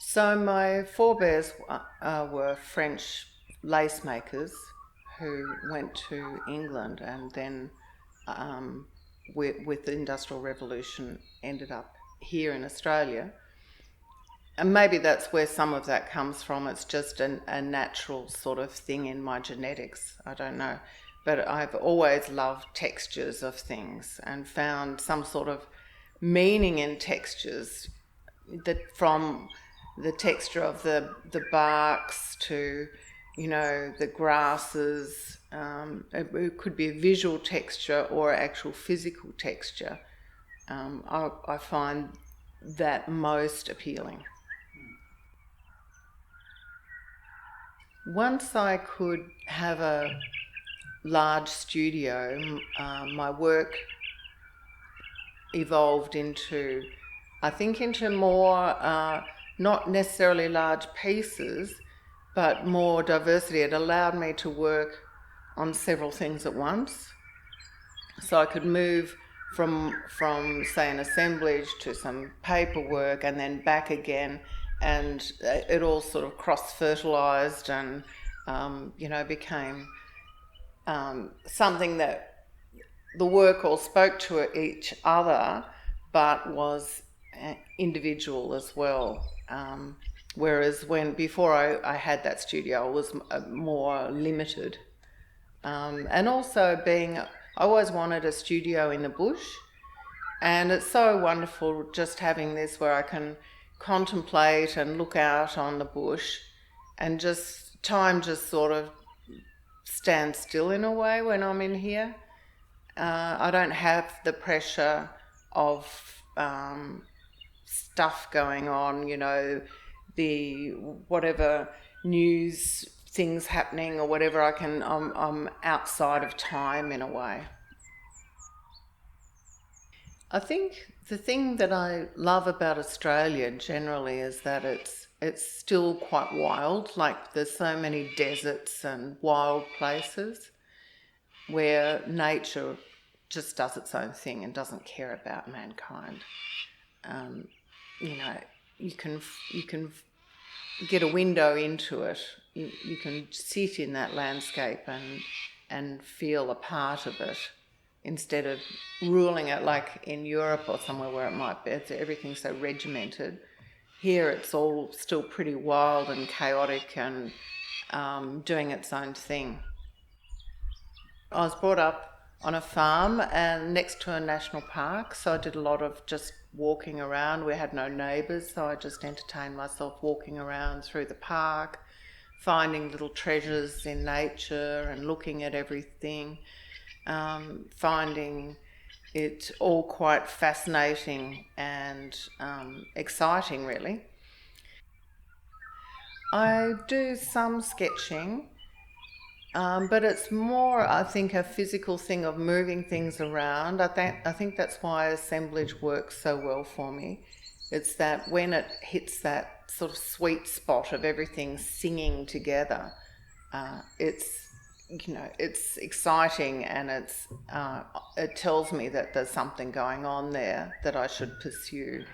So my forebears were French lace makers who went to England and then, um, with the Industrial Revolution, ended up here in Australia. And maybe that's where some of that comes from. It's just a natural sort of thing in my genetics. I don't know. But I've always loved textures of things and found some sort of meaning in textures, that from the texture of the barks to, the grasses. It could be a visual texture or actual physical texture. I find that most appealing. Once I could have a large studio, my work evolved into, I think, into more, not necessarily large pieces, but more diversity. It allowed me to work on several things at once. So I could move from say an assemblage to some paperwork and then back again, and it all sort of cross fertilized and became something that the work all spoke to each other, but was individual as well. Whereas when before I had that studio, I was more limited. And also I always wanted a studio in the bush, and it's so wonderful just having this where I can contemplate and look out on the bush, and just time just sort of stands still in a way when I'm in here. I don't have the pressure of stuff going on, the whatever news things happening or whatever. I'm outside of time in a way. I think the thing that I love about Australia generally is that it's still quite wild. Like, there's so many deserts and wild places where nature just does its own thing and doesn't care about mankind. Um, you know, you can get a window into it. You can sit in that landscape and feel a part of it, instead of ruling it like in Europe or somewhere where it might be. Everything's so regimented. Here it's all still pretty wild and chaotic and doing its own thing. I was brought up on a farm and next to a national park, so I did a lot of just walking around. We had no neighbours, so I just entertained myself walking around through the park, finding little treasures in nature and looking at everything, finding it all quite fascinating and exciting, really. I do some sketching, but it's more, I think, a physical thing of moving things around. I think that's why assemblage works so well for me. It's that when it hits that sort of sweet spot of everything singing together, it's it's exciting, and it tells me that there's something going on there that I should pursue.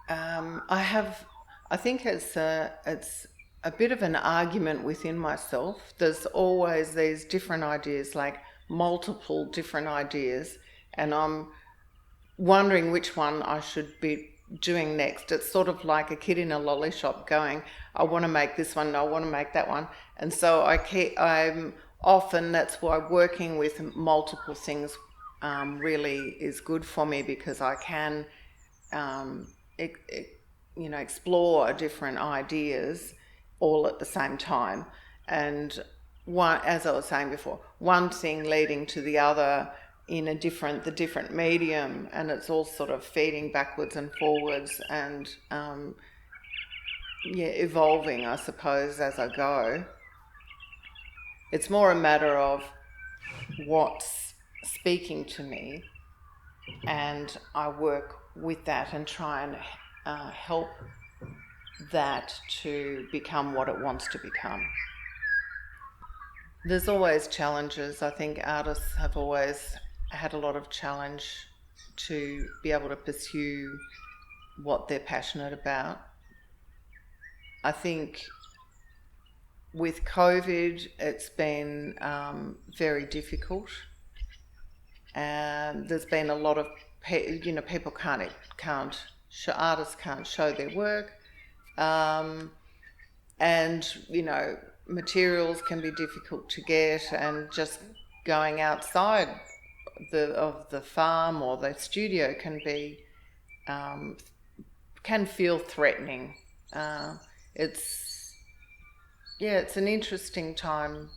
I think it's a bit of an argument within myself. There's always these different ideas, like multiple different ideas, and I'm wondering which one I should be doing next. It's sort of like a kid in a lolly shop going, I want to make this one, I want to make that one. And so I'm often, that's why working with multiple things really is good for me, because I can um, explore different ideas all at the same time. And one, as I was saying before, one thing leading to the other in the different medium, and it's all sort of feeding backwards and forwards and evolving, I suppose, as I go. It's more a matter of what's speaking to me, and I work with that and try and help that to become what it wants to become. There's always challenges. I think artists have always had a lot of challenge to be able to pursue what they're passionate about. I think with COVID, it's been very difficult. There's been a lot of, people artists can't show their work, and materials can be difficult to get, and just going outside of the farm or the studio can feel threatening. It's it's an interesting times.